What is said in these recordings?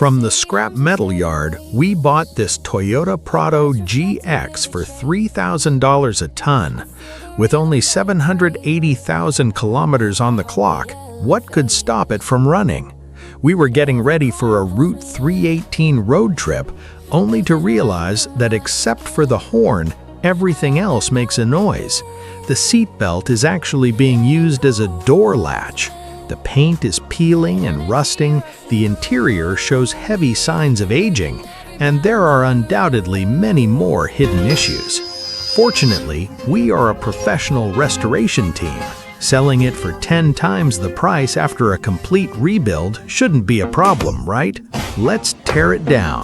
From the scrap metal yard, we bought this Toyota Prado GX for $3,000 a ton. With only 780,000 kilometers on the clock, what could stop it from running? We were getting ready for a Route 318 road trip, only to realize that except for the horn, everything else makes a noise. The seatbelt is actually being used as a door latch. The paint is peeling and rusting, the interior shows heavy signs of aging, and there are undoubtedly many more hidden issues. Fortunately, we are a professional restoration team. Selling it for 10 times the price after a complete rebuild shouldn't be a problem, right? Let's tear it down.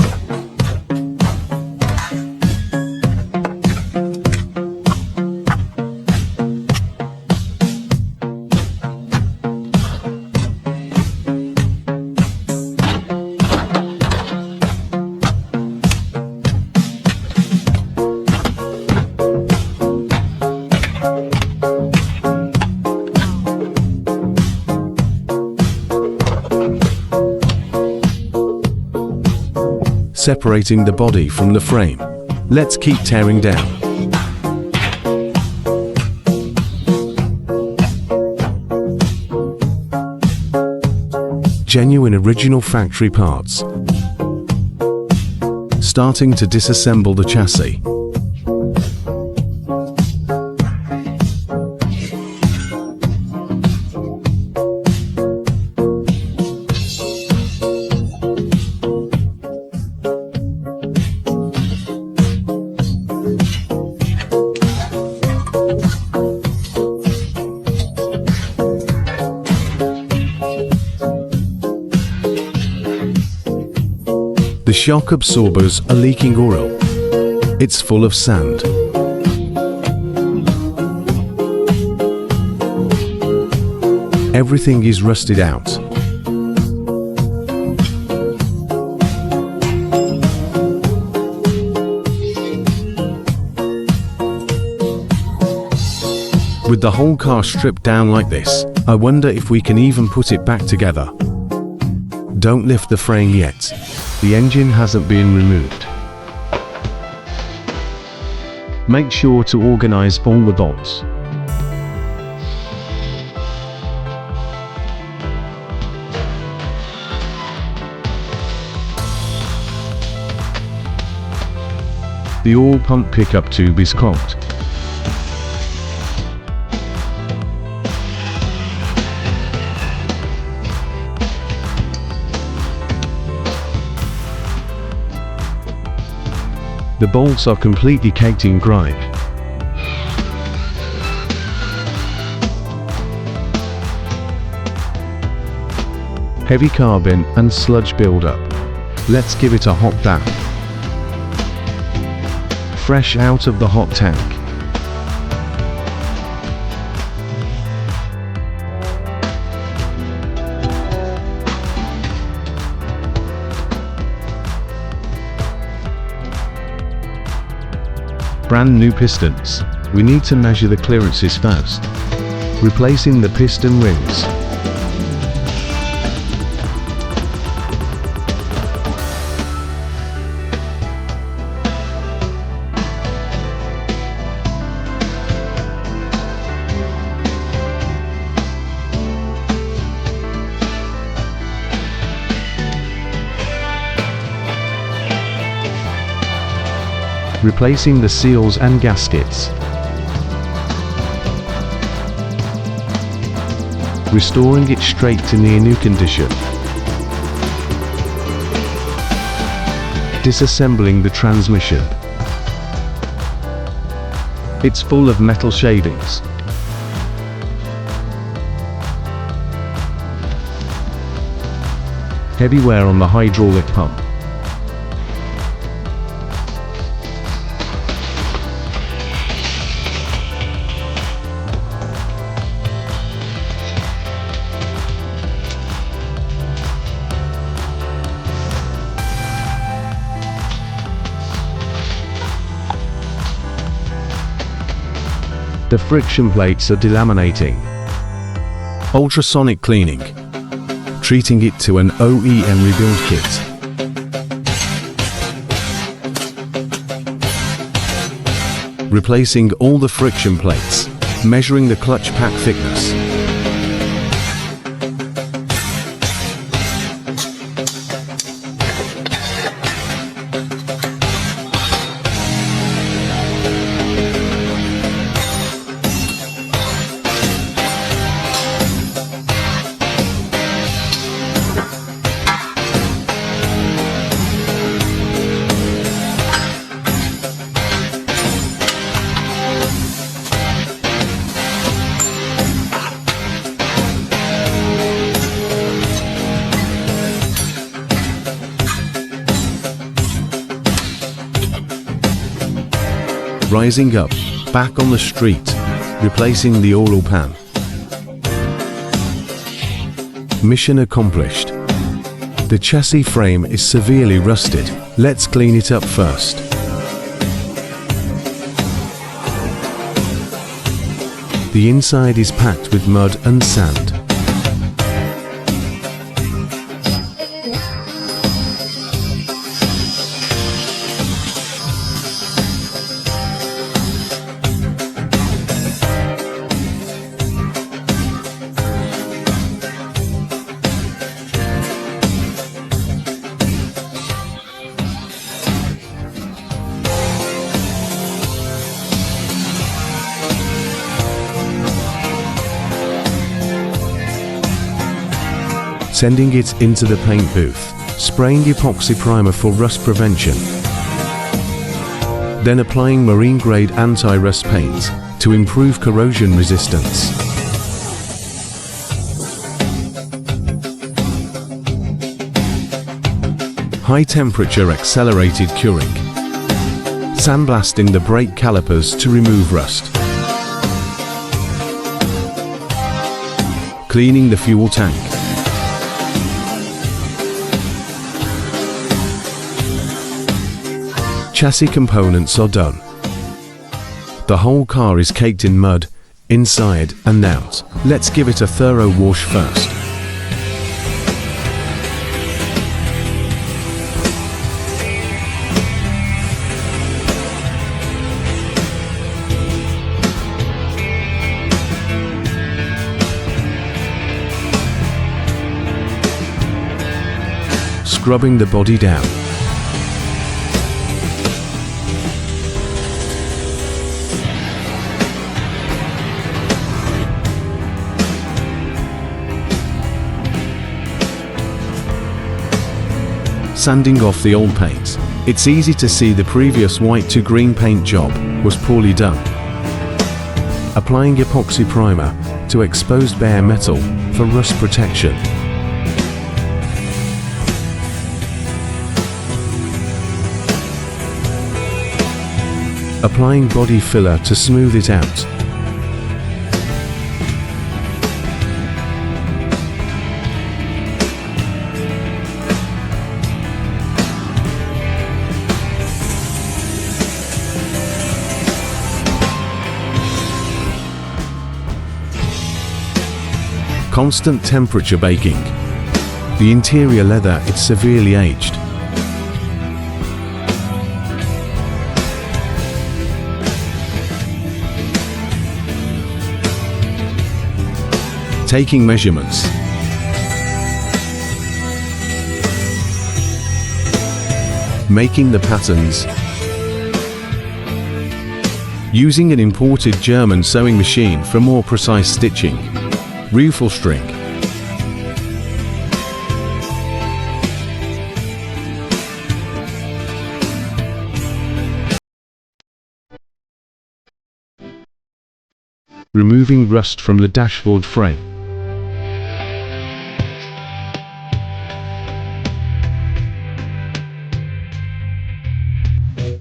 Separating the body from the frame. Let's keep tearing down. Genuine original factory parts. Starting to disassemble the chassis. The shock absorbers are leaking oil. It's full of sand. Everything is rusted out. With the whole car stripped down like this, I wonder if we can even put it back together. Don't lift the frame yet. The engine hasn't been removed. Make sure to organize all the bolts. The oil pump pickup tube is clogged. The bolts are completely caked in grime. Heavy carbon and sludge buildup. Let's give it a hot bath. Fresh out of the hot tank. Brand new pistons. We need to measure the clearances first. Replacing the piston rings. Replacing the seals and gaskets. Restoring it straight to near new condition. Disassembling the transmission. It's full of metal shavings. Heavy wear on the hydraulic pump. The friction plates are delaminating. Ultrasonic cleaning. Treating it to an OEM rebuild kit. replacing all the friction plates, measuring the clutch pack thickness. Rising up, back on the street, replacing the oil pan. Mission accomplished. The chassis frame is severely rusted. Let's clean it up first. The inside is packed with mud and sand. Sending it into the paint booth, spraying epoxy primer for rust prevention, then applying marine grade anti-rust paint to improve corrosion resistance. High temperature accelerated curing, sandblasting the brake calipers to remove rust, cleaning the fuel tank, chassis components are done. The whole car is caked in mud, inside and out. Let's give it a thorough wash first. Scrubbing the body down. Sanding off the old paint. It's easy to see the previous white to green paint job was poorly done. Applying epoxy primer to exposed bare metal for rust protection. Applying body filler to smooth it out. Constant temperature baking. The interior leather is severely aged. Taking measurements. Making the patterns. Using an imported German sewing machine for more precise stitching. Reupholstery. Removing rust from the dashboard frame.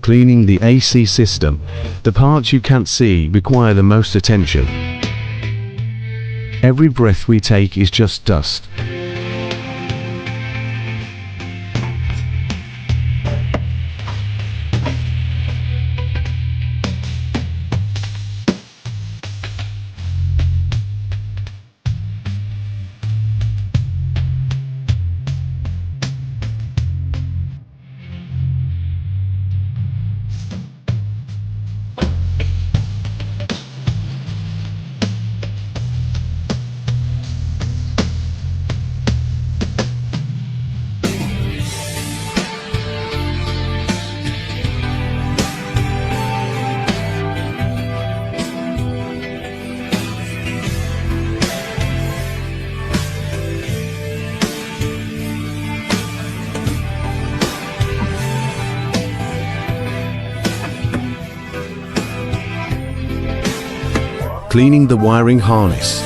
Cleaning the AC system. The parts you can't see require the most attention. Every breath we take is just dust. cleaning the wiring harness,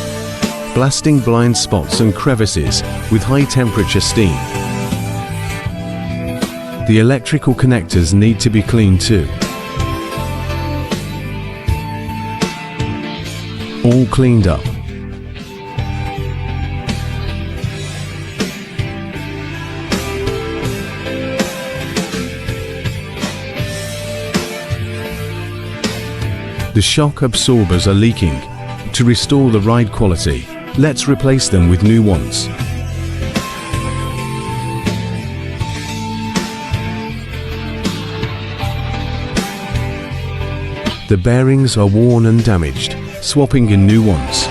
blasting blind spots and crevices with high temperature steam. The electrical connectors need to be cleaned too. All cleaned up. The shock absorbers are leaking. To restore the ride quality, let's replace them with new ones. The bearings are worn and damaged, swapping in new ones.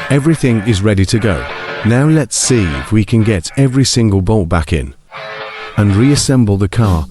Everything is ready to go. Now let's see if we can get every single bolt back in and reassemble the car.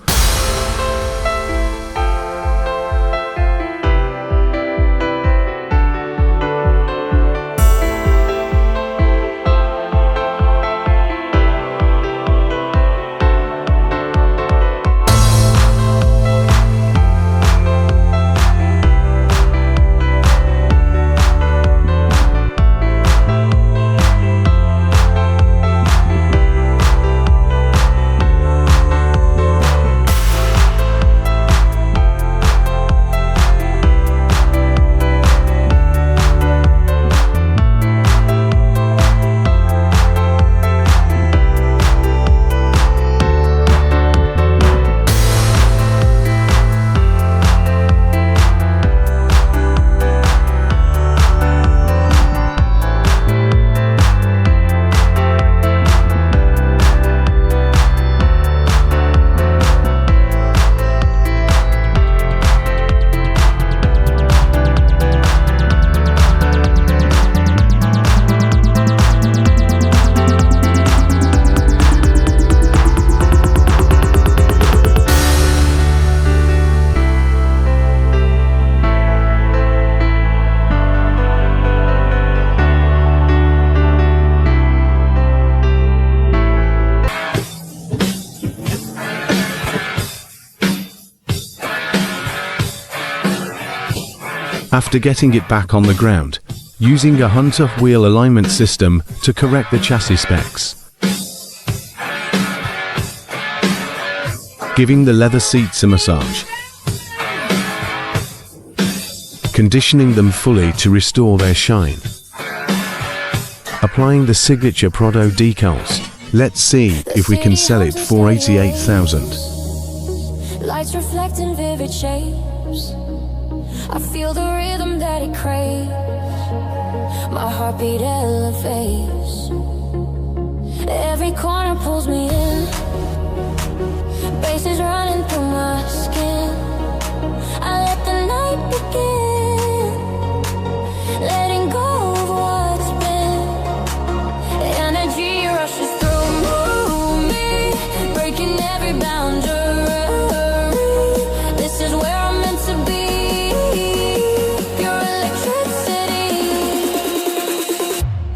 After getting it back on the ground, using a Hunter wheel alignment system to correct the chassis specs. Giving the leather seats a massage. Conditioning them fully to restore their shine. Applying the signature Prado decals. Let's see if we can sell it for $88,000. Lights reflect in vivid shapes. I feel the rhythm that it craves. My heartbeat elevates. Every corner pulls me in. Bass is running through my skin.